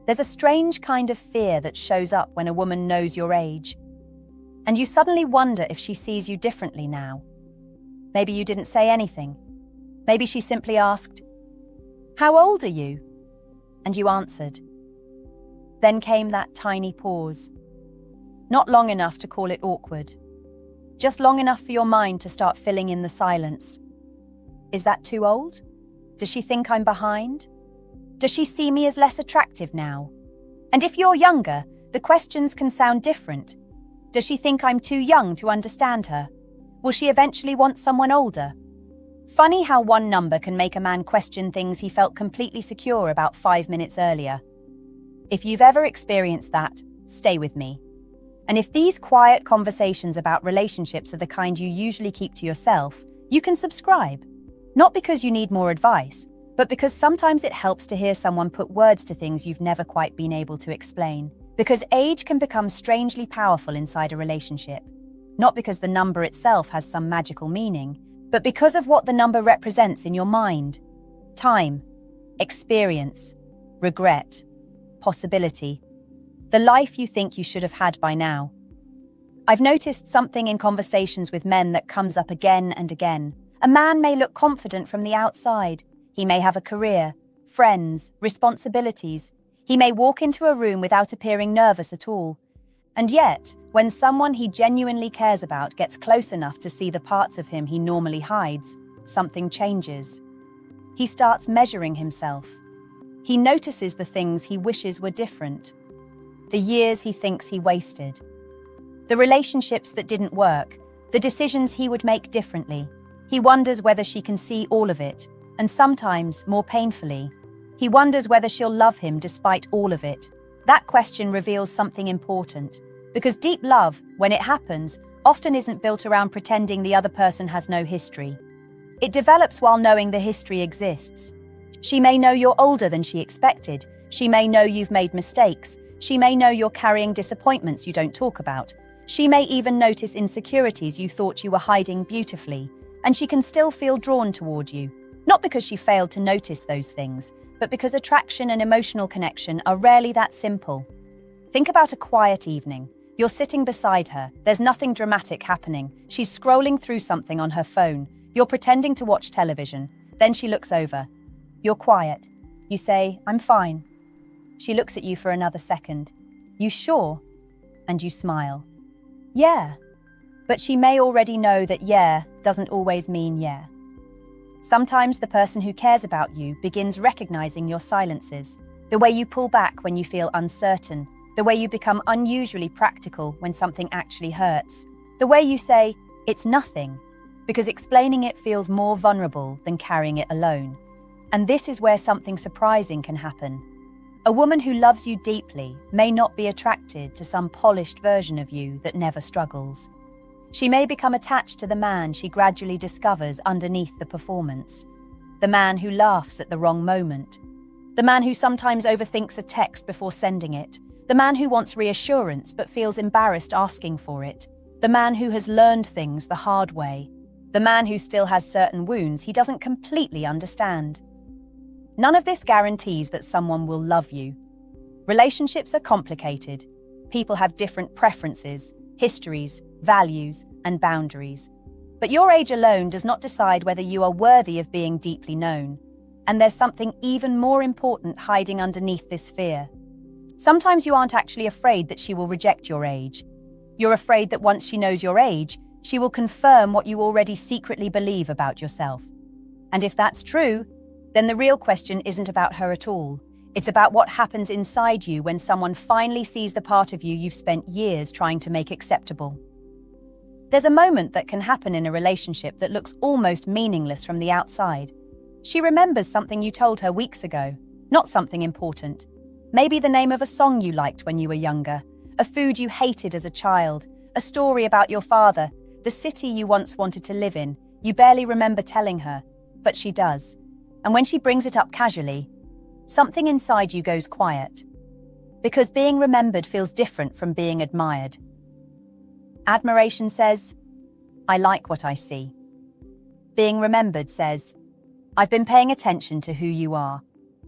There's a strange kind of fear that shows up when a woman knows your age. And you suddenly wonder if she sees you differently now. Maybe you didn't say anything. Maybe she simply asked, "How old are you?" And you answered. Then came that tiny pause. Not long enough to call it awkward. Just long enough for your mind to start filling in the silence. Is that too old? Does she think I'm behind? Does she see me as less attractive now? And if you're younger, the questions can sound different. Does she think I'm too young to understand her? Will she eventually want someone older? Funny how one number can make a man question things he felt completely secure about 5 minutes earlier. If you've ever experienced that, stay with me. And if these quiet conversations about relationships are the kind you usually keep to yourself, you can subscribe. Not because you need more advice, but because sometimes it helps to hear someone put words to things you've never quite been able to explain. Because age can become strangely powerful inside a relationship. Not because the number itself has some magical meaning, but because of what the number represents in your mind. Time, experience, regret, possibility. The life you think you should have had by now. I've noticed something in conversations with men that comes up again and again. A man may look confident from the outside. He may have a career, friends, responsibilities. He may walk into a room without appearing nervous at all. And yet, when someone he genuinely cares about gets close enough to see the parts of him he normally hides, something changes. He starts measuring himself. He notices the things he wishes were different. The years he thinks he wasted. The relationships that didn't work. The decisions he would make differently. He wonders whether she can see all of it. And sometimes, more painfully, he wonders whether she'll love him despite all of it. That question reveals something important, because deep love, when it happens, often isn't built around pretending the other person has no history. It develops while knowing the history exists. She may know you're older than she expected. She may know you've made mistakes. She may know you're carrying disappointments you don't talk about. She may even notice insecurities you thought you were hiding beautifully, and she can still feel drawn toward you. Not because she failed to notice those things, but because attraction and emotional connection are rarely that simple. Think about a quiet evening. You're sitting beside her. There's nothing dramatic happening. She's scrolling through something on her phone. You're pretending to watch television. Then she looks over. You're quiet. You say, "I'm fine." She looks at you for another second. "You sure?" And you smile. "Yeah." But she may already know that "yeah" doesn't always mean "yeah." Sometimes the person who cares about you begins recognizing your silences, the way you pull back when you feel uncertain, the way you become unusually practical when something actually hurts, the way you say, "It's nothing," because explaining it feels more vulnerable than carrying it alone. And this is where something surprising can happen. A woman who loves you deeply may not be attracted to some polished version of you that never struggles. She may become attached to the man she gradually discovers underneath the performance. The man who laughs at the wrong moment. The man who sometimes overthinks a text before sending it. The man who wants reassurance but feels embarrassed asking for it. The man who has learned things the hard way. The man who still has certain wounds he doesn't completely understand. None of this guarantees that someone will love you. Relationships are complicated. People have different preferences, histories, values, and boundaries. But your age alone does not decide whether you are worthy of being deeply known. And there's something even more important hiding underneath this fear. Sometimes you aren't actually afraid that she will reject your age. You're afraid that once she knows your age, she will confirm what you already secretly believe about yourself. And if that's true, then the real question isn't about her at all. It's about what happens inside you when someone finally sees the part of you you've spent years trying to make acceptable. There's a moment that can happen in a relationship that looks almost meaningless from the outside. She remembers something you told her weeks ago, not something important. Maybe the name of a song you liked when you were younger, a food you hated as a child, a story about your father, the city you once wanted to live in. You barely remember telling her, but she does. And when she brings it up casually, something inside you goes quiet. Because being remembered feels different from being admired. Admiration says, "I like what I see." Being remembered says, "I've been paying attention to who you are."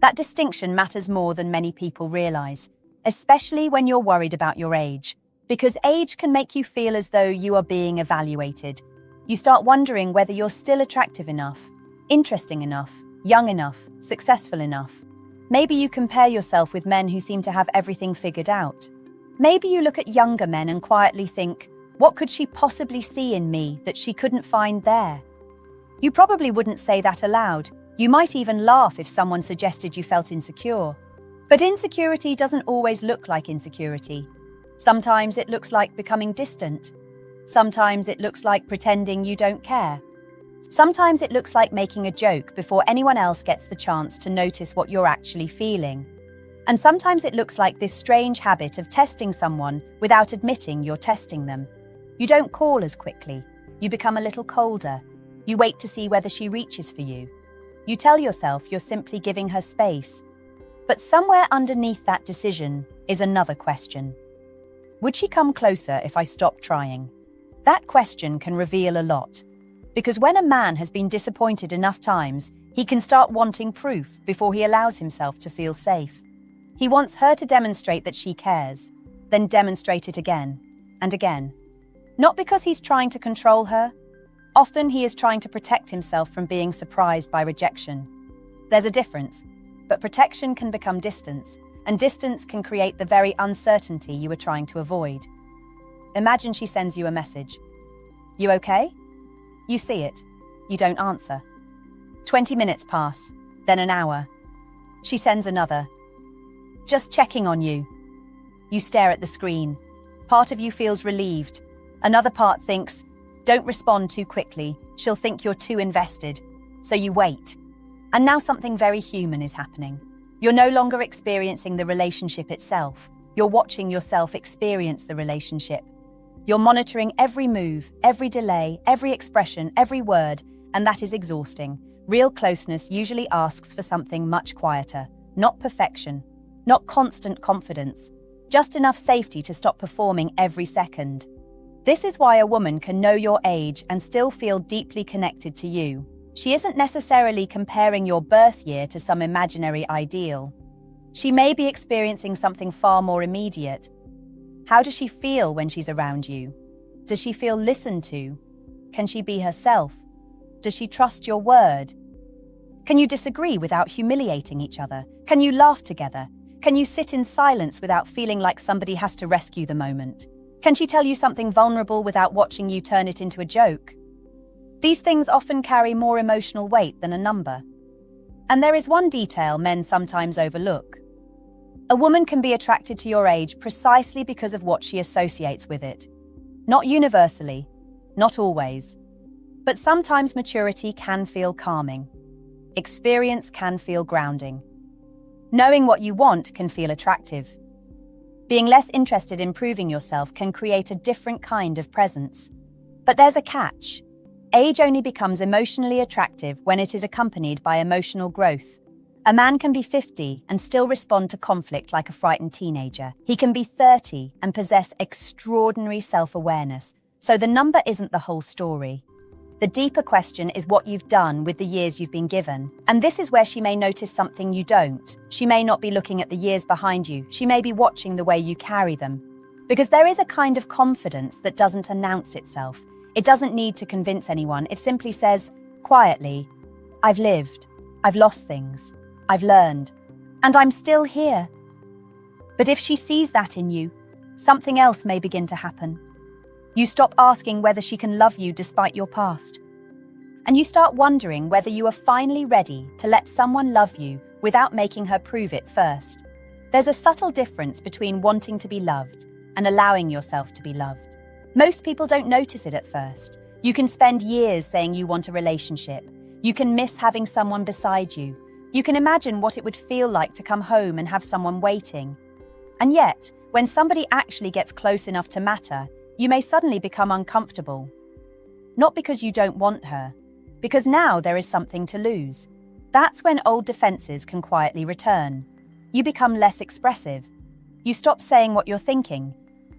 That distinction matters more than many people realize, especially when you're worried about your age, because age can make you feel as though you are being evaluated. You start wondering whether you're still attractive enough, interesting enough, young enough, successful enough. Maybe you compare yourself with men who seem to have everything figured out. Maybe you look at younger men and quietly think, what could she possibly see in me that she couldn't find there? You probably wouldn't say that aloud. You might even laugh if someone suggested you felt insecure. But insecurity doesn't always look like insecurity. Sometimes it looks like becoming distant. Sometimes it looks like pretending you don't care. Sometimes it looks like making a joke before anyone else gets the chance to notice what you're actually feeling. And sometimes it looks like this strange habit of testing someone without admitting you're testing them. You don't call as quickly. You become a little colder. You wait to see whether she reaches for you. You tell yourself you're simply giving her space. But somewhere underneath that decision is another question. Would she come closer if I stopped trying? That question can reveal a lot. Because when a man has been disappointed enough times, he can start wanting proof before he allows himself to feel safe. He wants her to demonstrate that she cares, then demonstrate it again and again. Not because he's trying to control her. Often he is trying to protect himself from being surprised by rejection. There's a difference, but protection can become distance, and distance can create the very uncertainty you were trying to avoid. Imagine she sends you a message. You okay? You see it. You don't answer. 20 minutes pass, then an hour. She sends another. Just checking on you. You stare at the screen. Part of you feels relieved. Another part thinks, don't respond too quickly. She'll think you're too invested. So you wait. And now something very human is happening. You're no longer experiencing the relationship itself. You're watching yourself experience the relationship. You're monitoring every move, every delay, every expression, every word, and that is exhausting. Real closeness usually asks for something much quieter, not perfection, not constant confidence, just enough safety to stop performing every second. This is why a woman can know your age and still feel deeply connected to you. She isn't necessarily comparing your birth year to some imaginary ideal. She may be experiencing something far more immediate. How does she feel when she's around you? Does she feel listened to? Can she be herself? Does she trust your word? Can you disagree without humiliating each other? Can you laugh together? Can you sit in silence without feeling like somebody has to rescue the moment? Can she tell you something vulnerable without watching you turn it into a joke? These things often carry more emotional weight than a number. And there is one detail men sometimes overlook. A woman can be attracted to your age precisely because of what she associates with it. Not universally, not always. But sometimes maturity can feel calming. Experience can feel grounding. Knowing what you want can feel attractive. Being less interested in proving yourself can create a different kind of presence. But there's a catch. Age only becomes emotionally attractive when it is accompanied by emotional growth. A man can be 50 and still respond to conflict like a frightened teenager. He can be 30 and possess extraordinary self-awareness. So the number isn't the whole story. The deeper question is what you've done with the years you've been given. And this is where she may notice something you don't. She may not be looking at the years behind you. She may be watching the way you carry them. Because there is a kind of confidence that doesn't announce itself. It doesn't need to convince anyone. It simply says, quietly, I've lived. I've lost things. I've learned, and I'm still here. But if she sees that in you, something else may begin to happen. You stop asking whether she can love you despite your past. And you start wondering whether you are finally ready to let someone love you without making her prove it first. There's a subtle difference between wanting to be loved and allowing yourself to be loved. Most people don't notice it at first. You can spend years saying you want a relationship. You can miss having someone beside you. You can imagine what it would feel like to come home and have someone waiting. And yet, when somebody actually gets close enough to matter, you may suddenly become uncomfortable. Not because you don't want her, because now there is something to lose. That's when old defenses can quietly return. You become less expressive. You stop saying what you're thinking.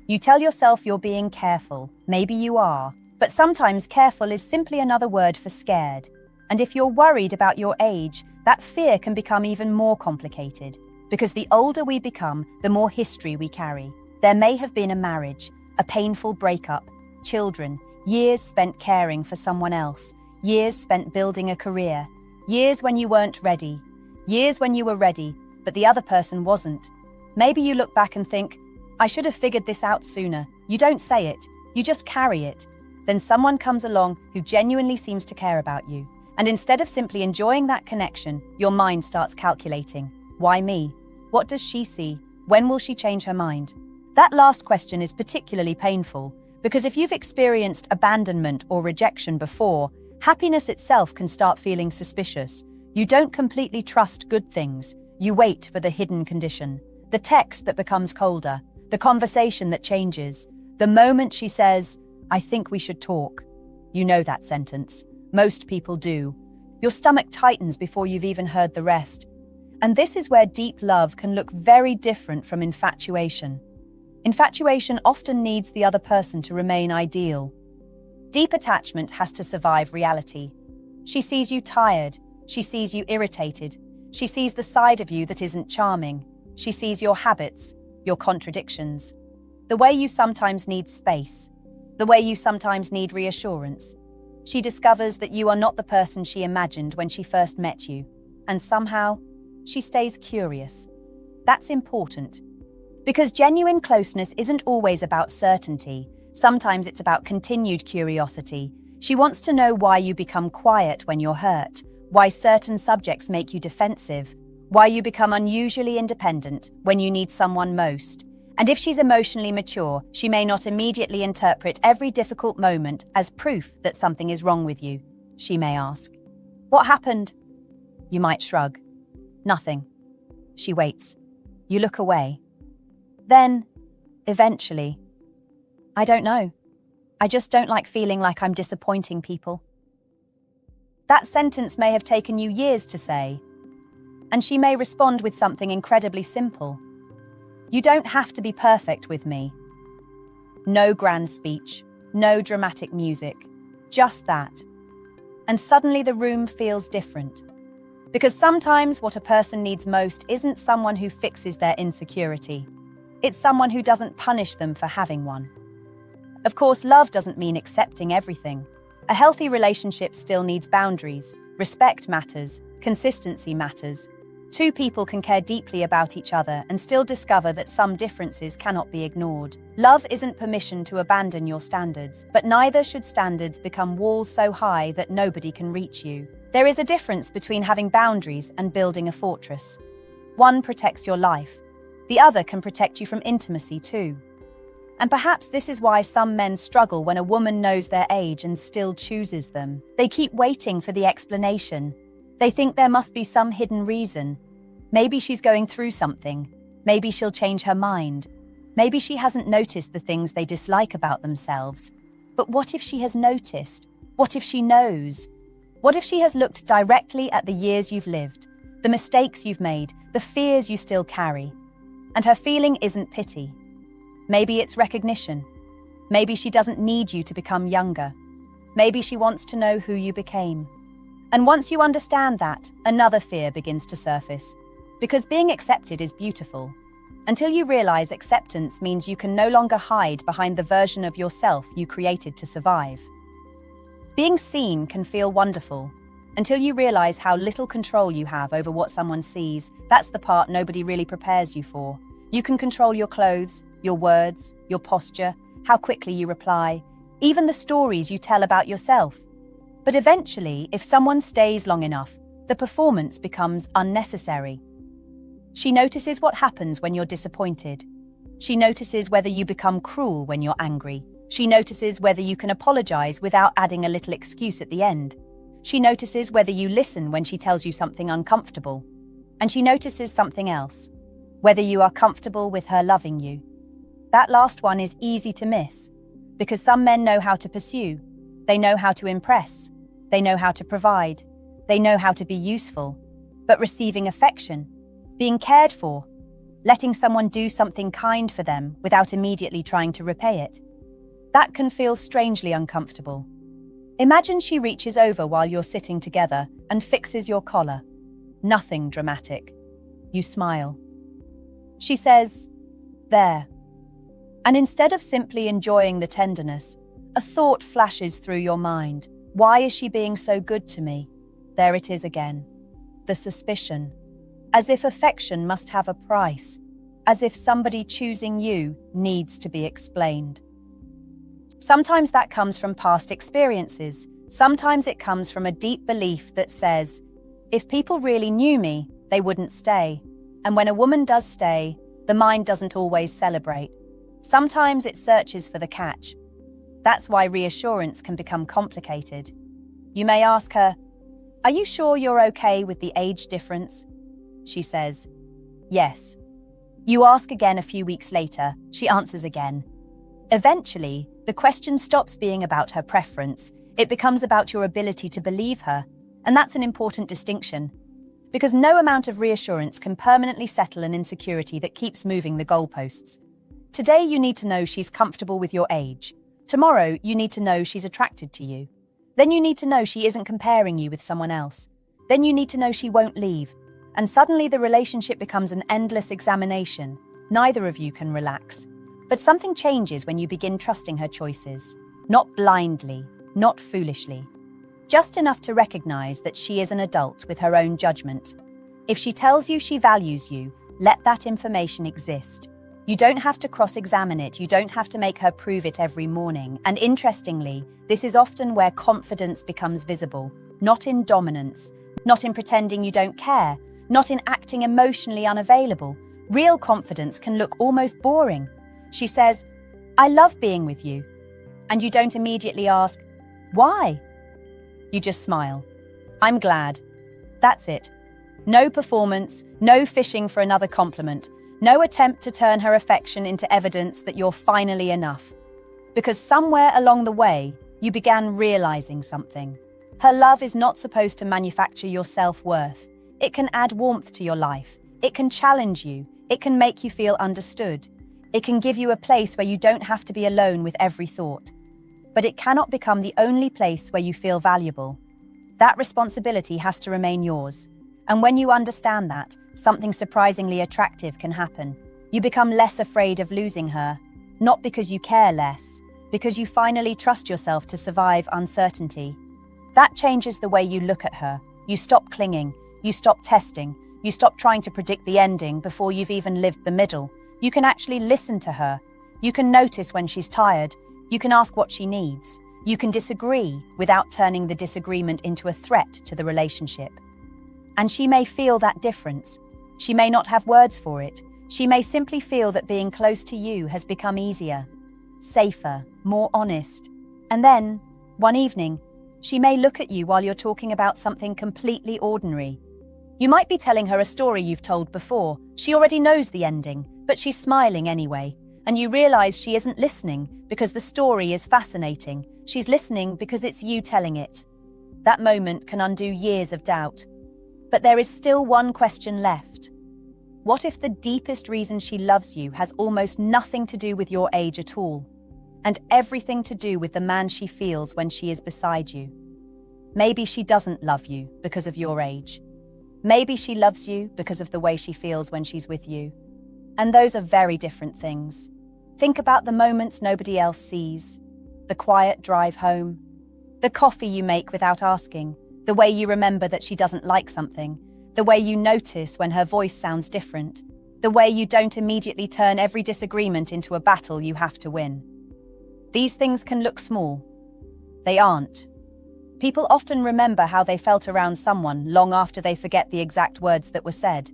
You tell yourself you're being careful. Maybe you are. But sometimes careful is simply another word for scared. And if you're worried about your age, that fear can become even more complicated, because the older we become, the more history we carry. There may have been a marriage, a painful breakup, children, years spent caring for someone else, years spent building a career, years when you weren't ready, years when you were ready, but the other person wasn't. Maybe you look back and think, I should have figured this out sooner. You don't say it, you just carry it. Then someone comes along who genuinely seems to care about you. And instead of simply enjoying that connection, your mind starts calculating. Why me? What does she see? When will she change her mind? That last question is particularly painful, because if you've experienced abandonment or rejection before, happiness itself can start feeling suspicious. You don't completely trust good things. You wait for the hidden condition, the text that becomes colder, the conversation that changes, the moment she says, I think we should talk. You know that sentence. Most people do. Your stomach tightens before you've even heard the rest. And this is where deep love can look very different from infatuation. Infatuation often needs the other person to remain ideal. Deep attachment has to survive reality. She sees you tired. She sees you irritated. She sees the side of you that isn't charming. She sees your habits, your contradictions. The way you sometimes need space. The way you sometimes need reassurance. She discovers that you are not the person she imagined when she first met you. And somehow, she stays curious. That's important. Because genuine closeness isn't always about certainty. Sometimes it's about continued curiosity. She wants to know why you become quiet when you're hurt, why certain subjects make you defensive, why you become unusually independent when you need someone most. And if she's emotionally mature, she may not immediately interpret every difficult moment as proof that something is wrong with you. She may ask, "What happened?" You might shrug. "Nothing." She waits. You look away. Then, eventually, "I don't know. I just don't like feeling like I'm disappointing people." That sentence may have taken you years to say, and she may respond with something incredibly simple. You don't have to be perfect with me. No grand speech, no dramatic music, just that. And suddenly the room feels different. Because sometimes what a person needs most isn't someone who fixes their insecurity. It's someone who doesn't punish them for having one. Of course, love doesn't mean accepting everything. A healthy relationship still needs boundaries. Respect matters. Consistency matters. Two people can care deeply about each other and still discover that some differences cannot be ignored. Love isn't permission to abandon your standards, but neither should standards become walls so high that nobody can reach you. There is a difference between having boundaries and building a fortress. One protects your life. The other can protect you from intimacy too. And perhaps this is why some men struggle when a woman knows their age and still chooses them. They keep waiting for the explanation. They think there must be some hidden reason. Maybe she's going through something. Maybe she'll change her mind. Maybe she hasn't noticed the things they dislike about themselves. But what if she has noticed? What if she knows? What if she has looked directly at the years you've lived, the mistakes you've made, the fears you still carry? And her feeling isn't pity. Maybe it's recognition. Maybe she doesn't need you to become younger. Maybe she wants to know who you became. And once you understand that, another fear begins to surface. Because being accepted is beautiful. Until you realize acceptance means you can no longer hide behind the version of yourself you created to survive. Being seen can feel wonderful. Until you realize how little control you have over what someone sees, that's the part nobody really prepares you for. You can control your clothes, your words, your posture, how quickly you reply, even the stories you tell about yourself. But eventually, if someone stays long enough, the performance becomes unnecessary. She notices what happens when you're disappointed. She notices whether you become cruel when you're angry. She notices whether you can apologize without adding a little excuse at the end. She notices whether you listen when she tells you something uncomfortable. And she notices something else, whether you are comfortable with her loving you. That last one is easy to miss, because some men know how to pursue. They know how to impress. They know how to provide. They know how to be useful. But receiving affection, being cared for, letting someone do something kind for them without immediately trying to repay it, that can feel strangely uncomfortable. Imagine she reaches over while you're sitting together and fixes your collar. Nothing dramatic. You smile. She says, "There." And instead of simply enjoying the tenderness, a thought flashes through your mind. Why is she being so good to me? There it is again. The suspicion. As if affection must have a price. As if somebody choosing you needs to be explained. Sometimes that comes from past experiences. Sometimes it comes from a deep belief that says, if people really knew me, they wouldn't stay. And when a woman does stay, the mind doesn't always celebrate. Sometimes it searches for the catch. That's why reassurance can become complicated. You may ask her, "Are you sure you're okay with the age difference?" She says, "Yes." You ask again a few weeks later. She answers again. Eventually, the question stops being about her preference. It becomes about your ability to believe her. And that's an important distinction. Because no amount of reassurance can permanently settle an insecurity that keeps moving the goalposts. Today you need to know she's comfortable with your age. Tomorrow you need to know she's attracted to you. Then you need to know she isn't comparing you with someone else. Then you need to know she won't leave. And suddenly the relationship becomes an endless examination. Neither of you can relax. But something changes when you begin trusting her choices. Not blindly, not foolishly. Just enough to recognize that she is an adult with her own judgment. If she tells you she values you, let that information exist. You don't have to cross-examine it, you don't have to make her prove it every morning. And interestingly, this is often where confidence becomes visible. Not in dominance, not in pretending you don't care, not in acting emotionally unavailable. Real confidence can look almost boring. She says, "I love being with you." And you don't immediately ask, "Why?" You just smile. "I'm glad." That's it. No performance, no fishing for another compliment, no attempt to turn her affection into evidence that you're finally enough. Because somewhere along the way, you began realizing something. Her love is not supposed to manufacture your self-worth. It can add warmth to your life. It can challenge you. It can make you feel understood. It can give you a place where you don't have to be alone with every thought. But it cannot become the only place where you feel valuable. That responsibility has to remain yours. And when you understand that, something surprisingly attractive can happen. You become less afraid of losing her, not because you care less, because you finally trust yourself to survive uncertainty. That changes the way you look at her. You stop clinging, you stop testing, you stop trying to predict the ending before you've even lived the middle. You can actually listen to her. You can notice when she's tired. You can ask what she needs. You can disagree without turning the disagreement into a threat to the relationship. And she may feel that difference. She may not have words for it. She may simply feel that being close to you has become easier, safer, more honest. And then, one evening, she may look at you while you're talking about something completely ordinary. You might be telling her a story you've told before. She already knows the ending, but she's smiling anyway. And you realize she isn't listening because the story is fascinating. She's listening because it's you telling it. That moment can undo years of doubt. But there is still one question left. What if the deepest reason she loves you has almost nothing to do with your age at all, and everything to do with the man she feels when she is beside you? Maybe she doesn't love you because of your age. Maybe she loves you because of the way she feels when she's with you. And those are very different things. Think about the moments nobody else sees. The quiet drive home. The coffee you make without asking. The way you remember that she doesn't like something. The way you notice when her voice sounds different. The way you don't immediately turn every disagreement into a battle you have to win. These things can look small. They aren't. People often remember how they felt around someone long after they forget the exact words that were said.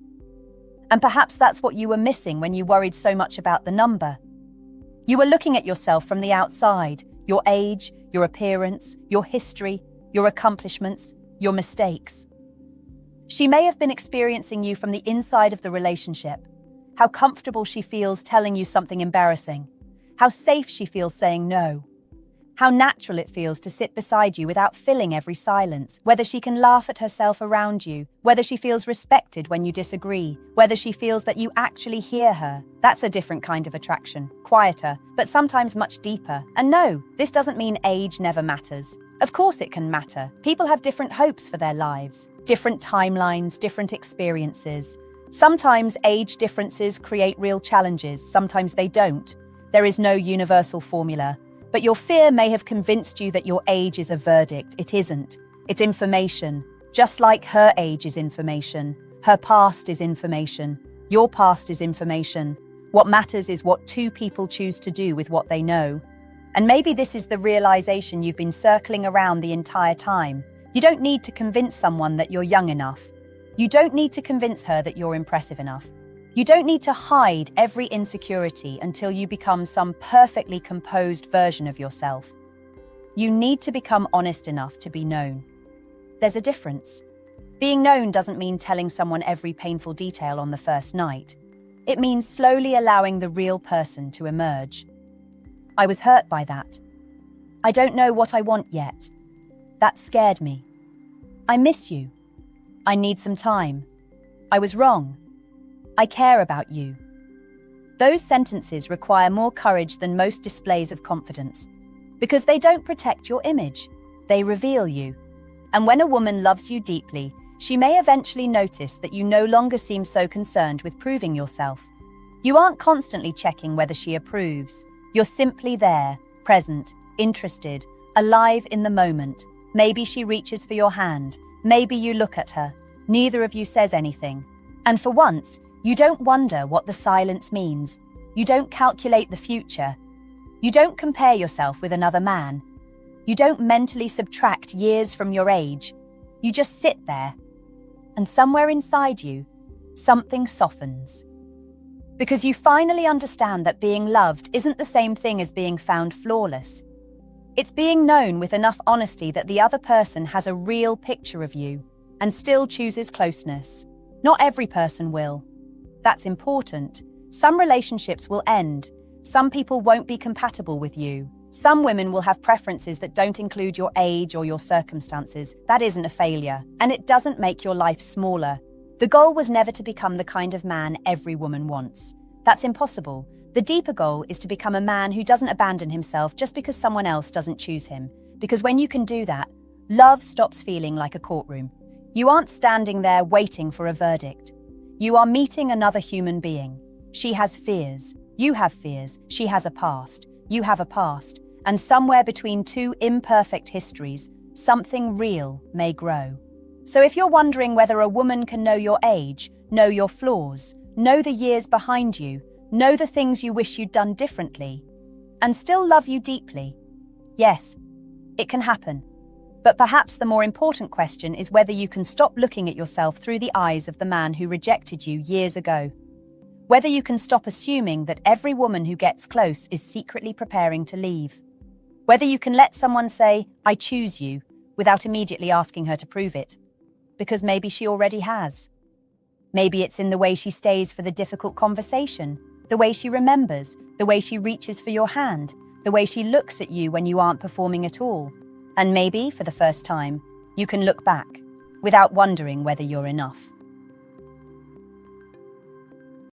And perhaps that's what you were missing when you worried so much about the number. You were looking at yourself from the outside, your age, your appearance, your history, your accomplishments, your mistakes. She may have been experiencing you from the inside of the relationship, how comfortable she feels telling you something embarrassing, how safe she feels saying no, how natural it feels to sit beside you without filling every silence, whether she can laugh at herself around you, whether she feels respected when you disagree, whether she feels that you actually hear her. That's a different kind of attraction, quieter, but sometimes much deeper. And no, this doesn't mean age never matters. Of course it can matter. People have different hopes for their lives, different timelines, different experiences. Sometimes age differences create real challenges, sometimes they don't. There is no universal formula. But your fear may have convinced you that your age is a verdict. It isn't. It's information. Just like her age is information. Her past is information. Your past is information. What matters is what two people choose to do with what they know. And maybe this is the realization you've been circling around the entire time. You don't need to convince someone that you're young enough. You don't need to convince her that you're impressive enough. You don't need to hide every insecurity until you become some perfectly composed version of yourself. You need to become honest enough to be known. There's a difference. Being known doesn't mean telling someone every painful detail on the first night. It means slowly allowing the real person to emerge. I was hurt by that. I don't know what I want yet. That scared me. I miss you. I need some time. I was wrong. I care about you. Those sentences require more courage than most displays of confidence, because they don't protect your image, they reveal you. And when a woman loves you deeply, she may eventually notice that you no longer seem so concerned with proving yourself. You aren't constantly checking whether she approves. You're simply there, present, interested, alive in the moment. Maybe she reaches for your hand. Maybe you look at her. Neither of you says anything. And for once, you don't wonder what the silence means. You don't calculate the future. You don't compare yourself with another man. You don't mentally subtract years from your age. You just sit there. And somewhere inside you, something softens. Because you finally understand that being loved isn't the same thing as being found flawless. It's being known with enough honesty that the other person has a real picture of you and still chooses closeness. Not every person will. That's important. Some relationships will end. Some people won't be compatible with you. Some women will have preferences that don't include your age or your circumstances. That isn't a failure, and it doesn't make your life smaller. The goal was never to become the kind of man every woman wants. That's impossible. The deeper goal is to become a man who doesn't abandon himself just because someone else doesn't choose him. Because when you can do that, love stops feeling like a courtroom. You aren't standing there waiting for a verdict. You are meeting another human being. She has fears. You have fears. She has a past. You have a past. And somewhere between two imperfect histories, something real may grow. So if you're wondering whether a woman can know your age, know your flaws, know the years behind you, know the things you wish you'd done differently, and still love you deeply, yes, it can happen. But perhaps the more important question is whether you can stop looking at yourself through the eyes of the man who rejected you years ago. Whether you can stop assuming that every woman who gets close is secretly preparing to leave. Whether you can let someone say, "I choose you," without immediately asking her to prove it. Because maybe she already has. Maybe it's in the way she stays for the difficult conversation, the way she remembers, the way she reaches for your hand, the way she looks at you when you aren't performing at all. And maybe, for the first time, you can look back without wondering whether you're enough.